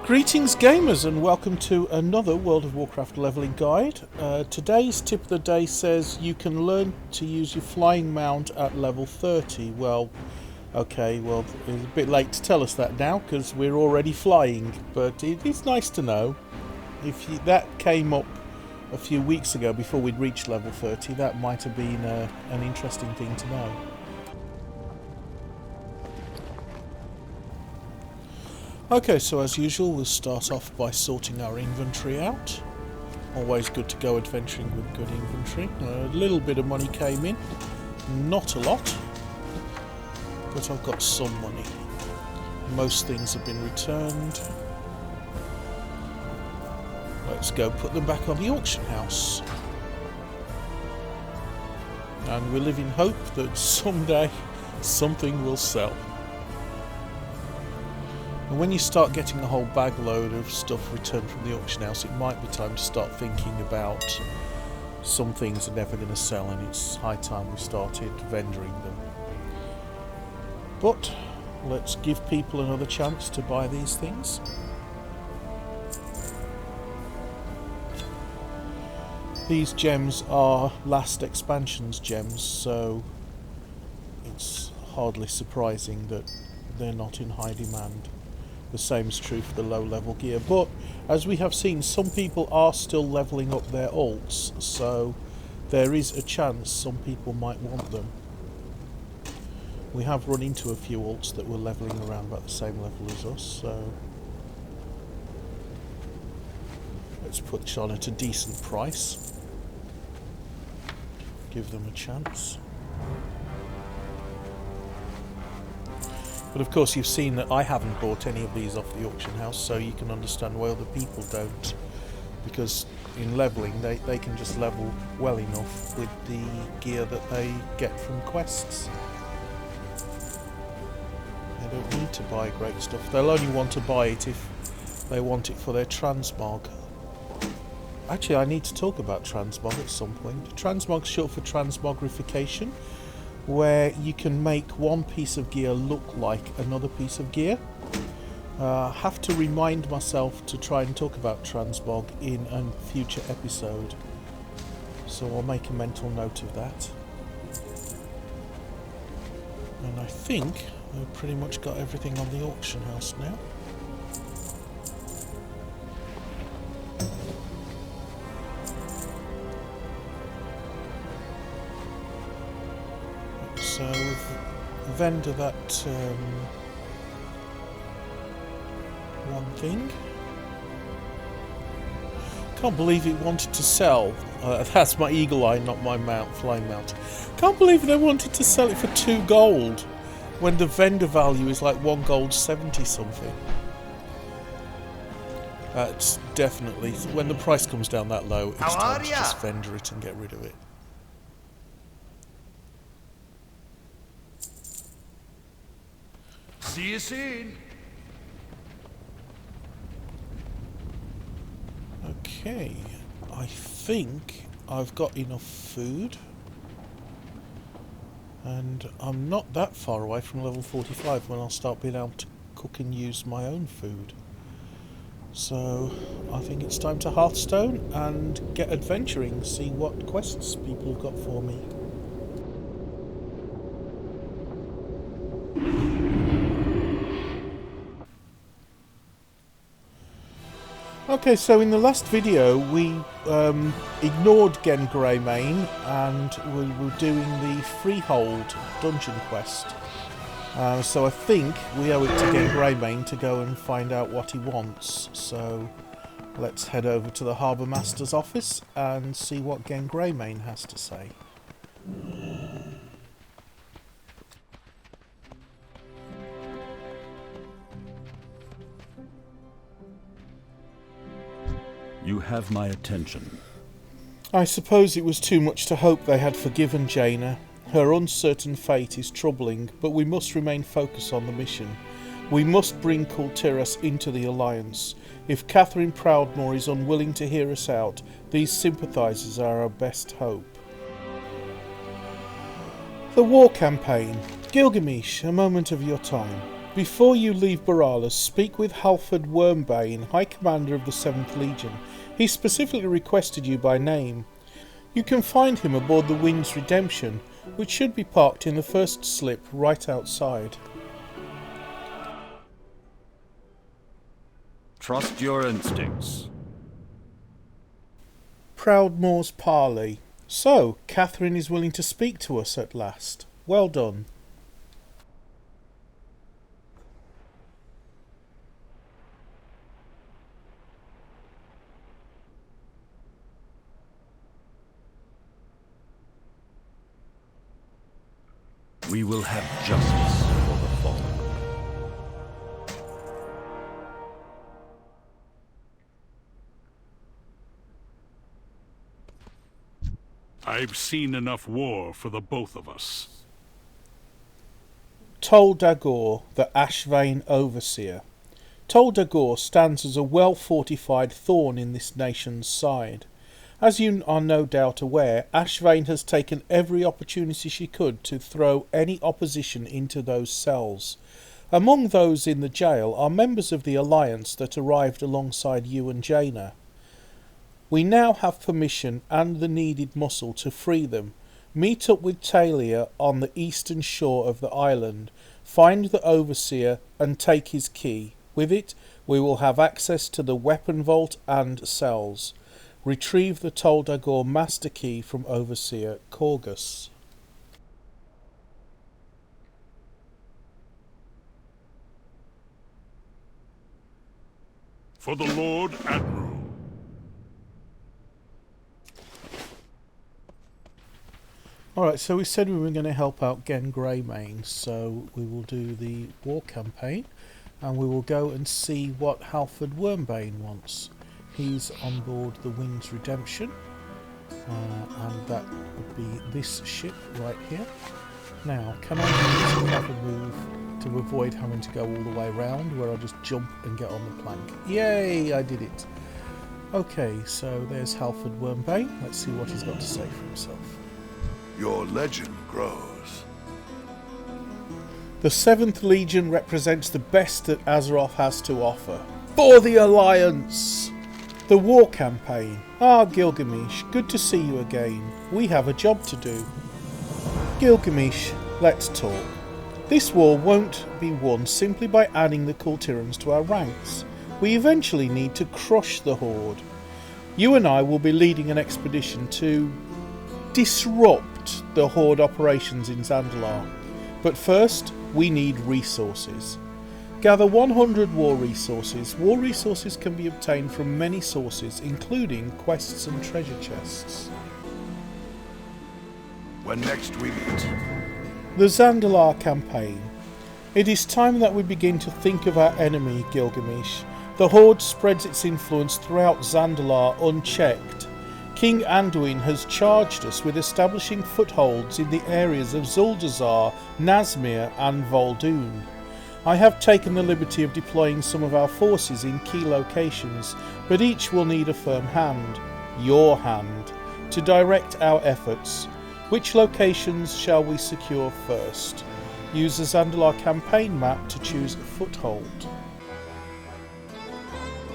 Greetings gamers and welcome to another World of Warcraft leveling guide. Today's tip of the day says you can learn to use your flying mount at level 30. Well, okay, well it's a bit late to tell us that now because we're already flying, but it is nice to know. If that came up a few weeks ago before we'd reached level 30, that might have been an interesting thing to know. Okay, so as usual we'll start off by sorting our inventory out. Always good to go adventuring with good inventory. A little bit of money came in, not a lot, but I've got some money. Most things have been returned. Let's go put them back on the auction house. And we live in hope that someday something will sell. And when you start getting a whole bag load of stuff returned from the auction house, it might be time to start thinking about some things are never going to sell, and it's high time we started vendoring them. But let's give people another chance to buy these things. These gems are last expansion's gems, so it's hardly surprising that they're not in high demand. The same is true for the low level gear, but as we have seen, some people are still leveling up their alts, so there is a chance some people might want them. We have run into a few alts that were leveling around about the same level as us, so let's put this on at a decent price. Give them a chance. But of course you've seen that I haven't bought any of these off the auction house, so you can understand why other people don't. Because in levelling they can just level well enough with the gear that they get from quests. They don't need to buy great stuff. They'll only want to buy it if they want it for their transmog. Actually, I need to talk about transmog at some point. Transmog's short for transmogrification, where you can make one piece of gear look like another piece of gear. I have to remind myself to try and talk about transmog in a future episode, so I'll make a mental note of that. And I think I've pretty much got everything on the auction house now. So vendor that one thing. Can't believe it wanted to sell. That's my eagle eye, not my flying mount. Can't believe they wanted to sell it for 2 gold when the vendor value is like 1 gold 70 something. That's definitely, when the price comes down that low, it's time to just vendor it and get rid of it. See you soon. Okay, I think I've got enough food, and I'm not that far away from level 45 when I'll start being able to cook and use my own food. So I think it's time to Hearthstone and get adventuring, see what quests people have got for me. Okay, so in the last video we ignored Gen Greymane and we were doing the Freehold dungeon quest. So I think we owe it to Gen Greymane to go and find out what he wants. So let's head over to the Harbour Master's office and see what Gen Greymane has to say. You have my attention. I suppose it was too much to hope they had forgiven Jaina. Her uncertain fate is troubling, but we must remain focused on the mission. We must bring Kultiras into the Alliance. If Catherine Proudmoore is unwilling to hear us out, these sympathisers are our best hope. The War Campaign. Gilgamesh, a moment of your time. Before you leave Boralis, speak with Halford Wormbane, High Commander of the 7th Legion. He specifically requested you by name. You can find him aboard the Wind's Redemption, which should be parked in the first slip right outside. Trust your instincts. Proudmoore's parley. So, Catherine is willing to speak to us at last. Well done. We will have justice for the fallen. I've seen enough war for the both of us. Tol Dagor, the Ashvane Overseer. Tol Dagor stands as a well-fortified thorn in this nation's side. As you are no doubt aware, Ashvane has taken every opportunity she could to throw any opposition into those cells. Among those in the jail are members of the Alliance that arrived alongside you and Jaina. We now have permission and the needed muscle to free them. Meet up with Talia on the eastern shore of the island, find the Overseer and take his key. With it, we will have access to the weapon vault and cells. Retrieve the Tol Dagor Master Key from Overseer Corgus. For the Lord Admiral. Alright, so we said we were going to help out Gen Greymane, so we will do the war campaign and we will go and see what Halford Wormbane wants. He's on board the Wind's Redemption, and that would be this ship right here. Now, can I use a clever move to avoid having to go all the way around, where I just jump and get on the plank? Yay, I did it! Okay, so there's Halford Wormbane. Let's see what he's got to say for himself. Your legend grows. The 7th Legion represents the best that Azeroth has to offer. For the Alliance! The war campaign. Ah, Gilgamesh, good to see you again. We have a job to do. Gilgamesh, let's talk. This war won't be won simply by adding the Kultirans to our ranks. We eventually need to crush the Horde. You and I will be leading an expedition to disrupt the Horde operations in Zandalar. But first, we need resources. Gather 100 war resources. War resources can be obtained from many sources, including quests and treasure chests. When next we meet. The Zandalar campaign. It is time that we begin to think of our enemy, Gilgamesh. The Horde spreads its influence throughout Zandalar unchecked. King Anduin has charged us with establishing footholds in the areas of Zuldazar, Nazmir and Vol'Dun. I have taken the liberty of deploying some of our forces in key locations, but each will need a firm hand, your hand, to direct our efforts. Which locations shall we secure first? Use the Zandalar campaign map to choose a foothold.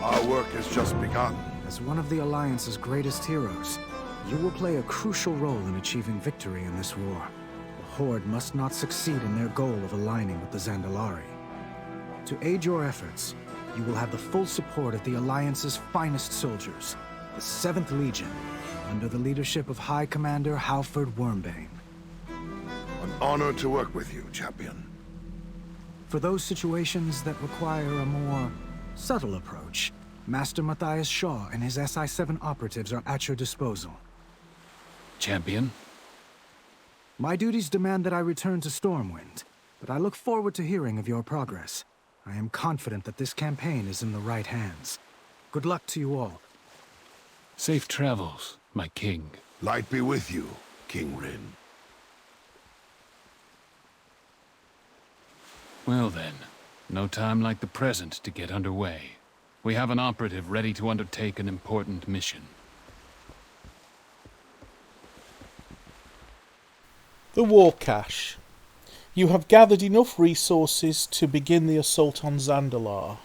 Our work has just begun. As one of the Alliance's greatest heroes, you will play a crucial role in achieving victory in this war. The Horde must not succeed in their goal of aligning with the Zandalari. To aid your efforts, you will have the full support of the Alliance's finest soldiers, the 7th Legion, under the leadership of High Commander Halford Wormbane. An honor to work with you, champion. For those situations that require a more subtle approach, Master Matthias Shaw and his SI-7 operatives are at your disposal. Champion? My duties demand that I return to Stormwind, but I look forward to hearing of your progress. I am confident that this campaign is in the right hands. Good luck to you all. Safe travels, my king. Light be with you, King Rin. Well then, no time like the present to get underway. We have an operative ready to undertake an important mission. The War Cache. You have gathered enough resources to begin the assault on Zandalar.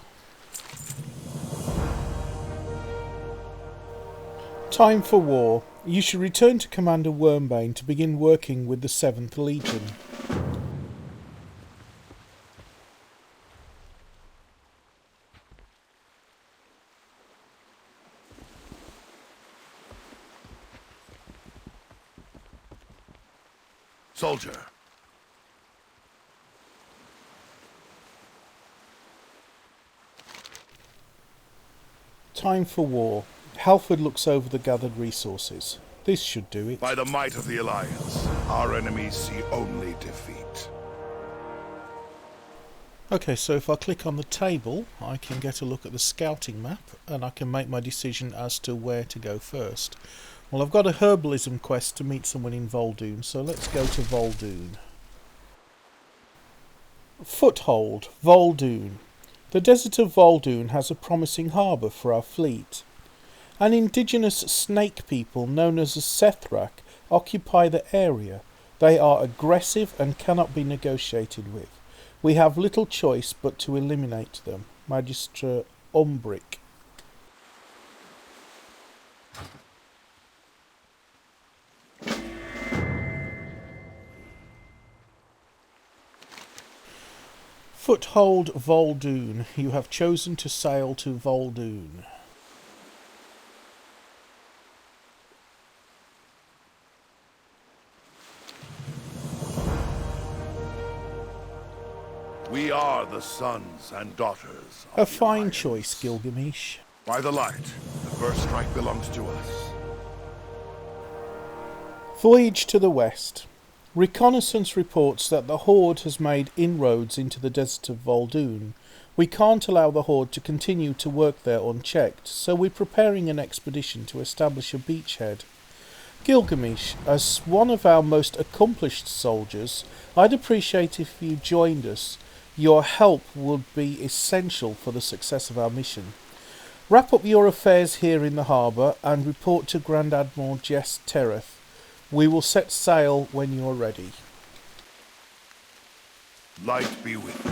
Time for war. You should return to Commander Wormbane to begin working with the 7th Legion. Soldier. Time for war. Halford looks over the gathered resources. This should do it. By the might of the Alliance, our enemies see only defeat. Okay, so if I click on the table, I can get a look at the scouting map, and I can make my decision as to where to go first. Well, I've got a herbalism quest to meet someone in Vol'Dun, so let's go to Vol'Dun. Foothold, Vol'Dun. The desert of Vol'Dun has a promising harbour for our fleet. An indigenous snake people known as the Sethrak occupy the area. They are aggressive and cannot be negotiated with. We have little choice but to eliminate them. Magister Umbric. Foothold Vol'Dun. You have chosen to sail to Vol'Dun. We are the sons and daughters of A the fine Alliance. choice, Gilgamesh. By the light, the first strike belongs to us. Voyage to the west. Reconnaissance reports that the Horde has made inroads into the desert of Vol'Dun. We can't allow the Horde to continue to work there unchecked, so we're preparing an expedition to establish a beachhead. Gilgamesh, as one of our most accomplished soldiers, I'd appreciate if you joined us. Your help would be essential for the success of our mission. Wrap up your affairs here in the harbour and report to Grand Admiral Jess Tereth. We will set sail when you're ready. Light be with you.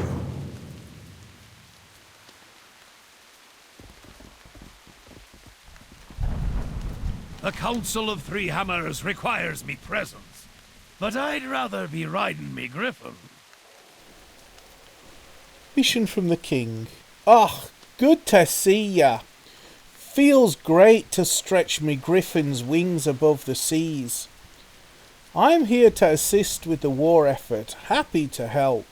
The Council of Three Hammers requires me presence, but I'd rather be riding me griffin. Mission from the King. Ah, good to see ya. Feels great to stretch me griffin's wings above the seas. I'm here to assist with the war effort. Happy to help.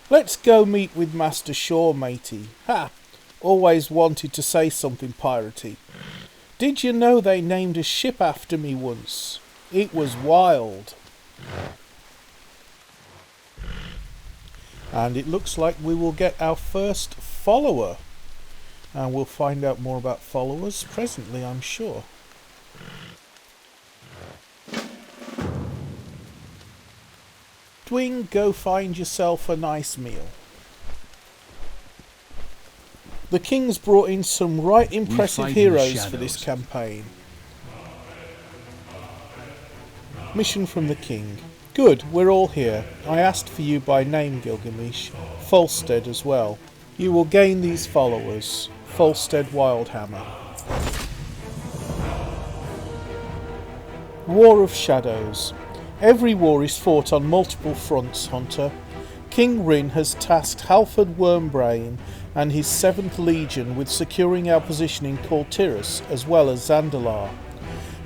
Let's go meet with Master Shaw, matey. Ha! Always wanted to say something piratey. Did you know they named a ship after me once? It was wild. And it looks like we will get our first follower. And we'll find out more about followers presently, I'm sure. Dwing, go find yourself a nice meal. The King's brought in some right impressive fight in the heroes for this shadows. campaign. Mission from the King. Good, we're all here. I asked for you by name, Gilgamesh. Volstead as well. You will gain these followers. Volstead Wildhammer. War of Shadows. Every war is fought on multiple fronts, Hunter. King Rin has tasked Halford Wormbrain and his 7th Legion with securing our position in Kultiras as well as Zandalar.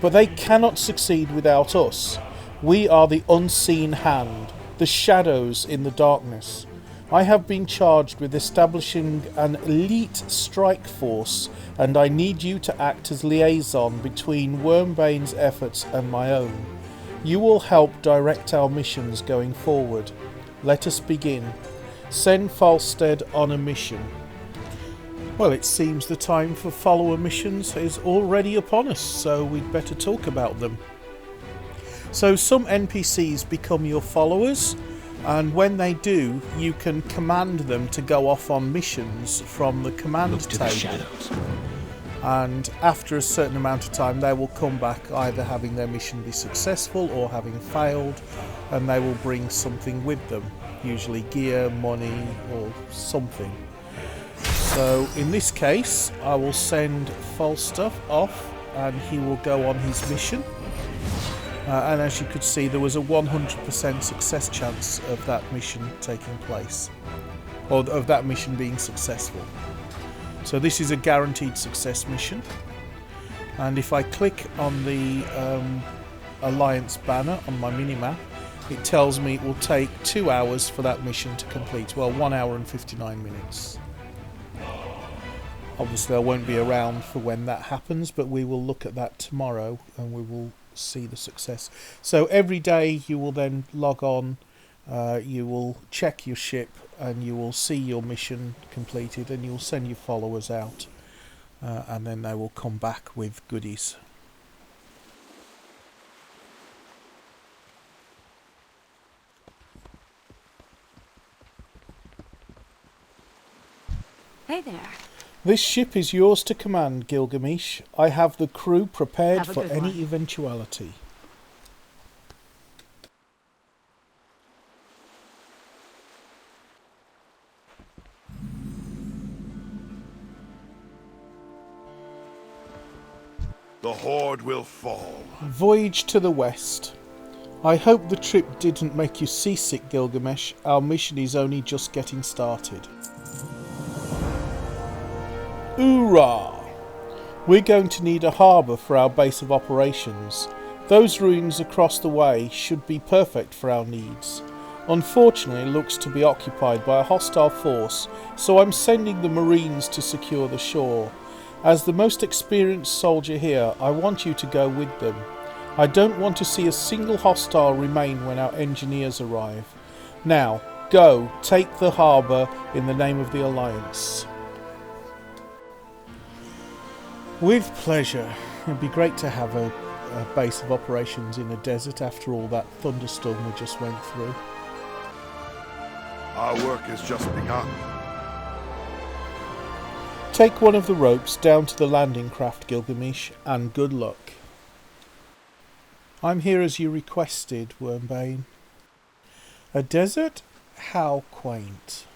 But they cannot succeed without us. We are the unseen hand, the shadows in the darkness. I have been charged with establishing an elite strike force, and I need you to act as liaison between Wormbane's efforts and my own. You will help direct our missions going forward. Let us begin. Send Volstead on a mission. Well, it seems the time for follower missions is already upon us, so we'd better talk about them. So some NPCs become your followers, and when they do, you can command them to go off on missions from the command Look to the table. shadows. and after a certain amount of time they will come back either having their mission be successful or having failed, and they will bring something with them, usually gear, money or something. So in this case I will send Falstaff off and he will go on his mission. And as you could see, there was a 100% success chance of that mission taking place, or of that mission being successful. So this is a guaranteed success mission, and if I click on the Alliance banner on my minimap, it tells me it will take 2 hours for that mission to complete. Well, 1 hour and 59 minutes. Obviously I won't be around for when that happens, but we will look at that tomorrow and we will see the success. So every day you will then log on, you will check your ship and you will see your mission completed, and you'll send your followers out, and then they will come back with goodies. Hey there. This ship is yours to command, Gilgamesh. I have the crew prepared Have a for good any one. eventuality. The Horde will fall. Voyage to the west. I hope the trip didn't make you seasick, Gilgamesh. Our mission is only just getting started. Hoorah! We're going to need a harbour for our base of operations. Those ruins across the way should be perfect for our needs. Unfortunately, it looks to be occupied by a hostile force, so I'm sending the Marines to secure the shore. As the most experienced soldier here, I want you to go with them. I don't want to see a single hostile remain when our engineers arrive. Now, go, take the harbour in the name of the Alliance. With pleasure. It'd be great to have a base of operations in a desert after all that thunderstorm we just went through. Our work has just begun. Take one of the ropes down to the landing craft, Gilgamesh, and good luck. I'm here as you requested, Wormbane. A desert? How quaint.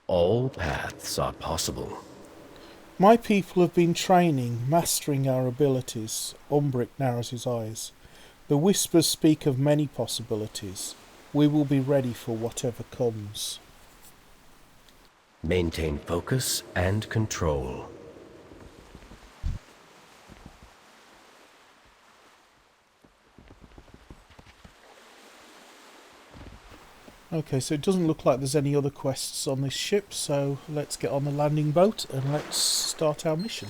All paths are possible. My people have been training, mastering our abilities. Umbric narrows his eyes. The whispers speak of many possibilities. We will be ready for whatever comes. Maintain focus and control. Okay, so it doesn't look like there's any other quests on this ship, so let's get on the landing boat and let's start our mission.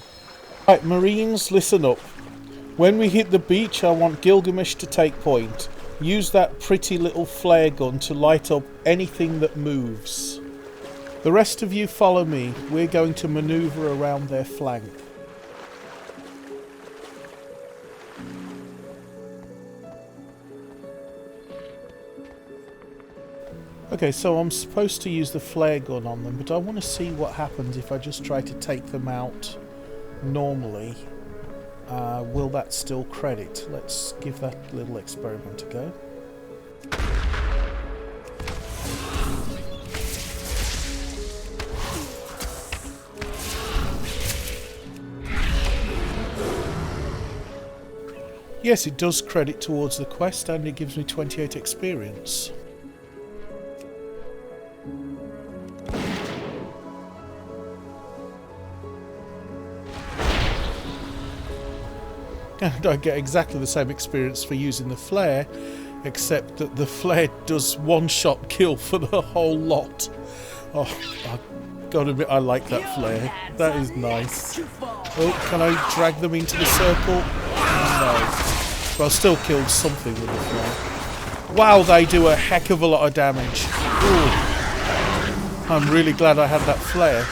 Right, Marines, listen up. When we hit the beach, I want Gilgamesh to take point. Use that pretty little flare gun to light up anything that moves. The rest of you follow me. We're going to maneuver around their flank. Okay, so I'm supposed to use the flare gun on them, but I want to see what happens if I just try to take them out normally. Will that still credit? Let's give that little experiment a go. Yes, it does credit towards the quest and it gives me 28 experience. And I get exactly the same experience for using the flare, except that the flare does one-shot kill for the whole lot. Oh, I've got to admit, I like that flare. That is nice. Oh, can I drag them into the circle? No. But I still killed something with the flare. Wow, they do a heck of a lot of damage. Ooh. I'm really glad I had that flare.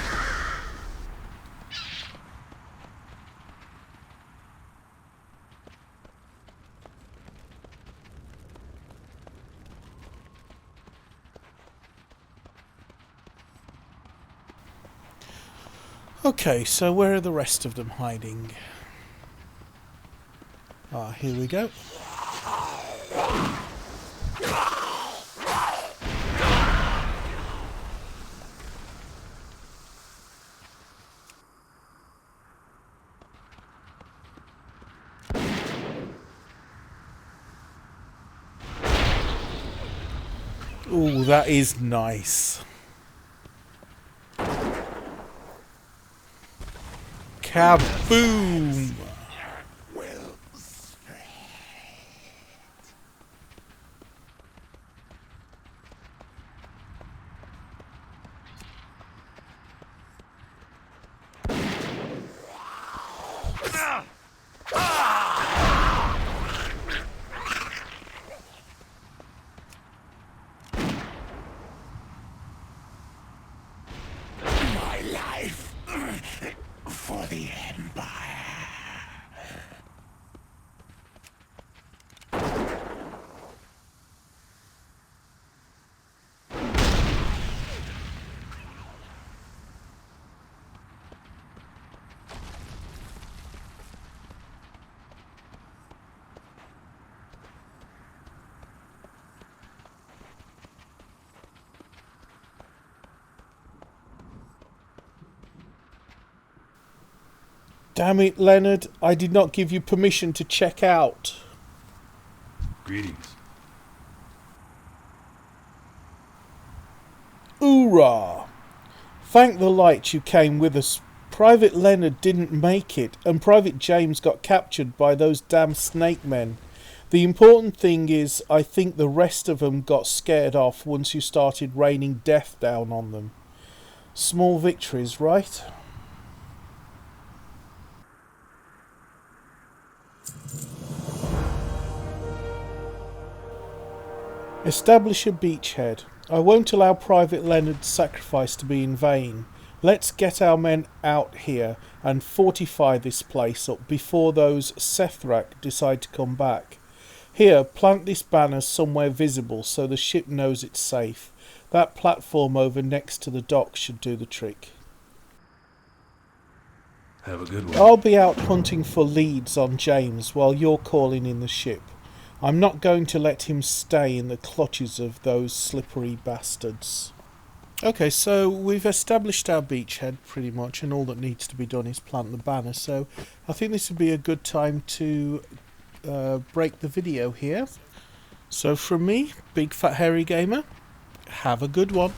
Okay, so where are the rest of them hiding? Ah, here we go. Ooh, that is nice. Kaboom! My life for the Empire. Damn it, Leonard. I did not give you permission to check out. Greetings. Hoorah! Thank the light you came with us. Private Leonard didn't make it, and Private James got captured by those damn snake men. The important thing is, I think the rest of them got scared off once you started raining death down on them. Small victories, right? Establish a beachhead. I won't allow Private Leonard's sacrifice to be in vain. Let's get our men out here and fortify this place up before those Sethrak decide to come back. Here, plant this banner somewhere visible so the ship knows it's safe. That platform over next to the dock should do the trick. Have a good one. I'll be out hunting for leads on James while you're calling in the ship. I'm not going to let him stay in the clutches of those slippery bastards. Okay, so we've established our beachhead pretty much, and all that needs to be done is plant the banner. So I think this would be a good time to break the video here. So from me, Big Fat Hairy Gamer, have a good one.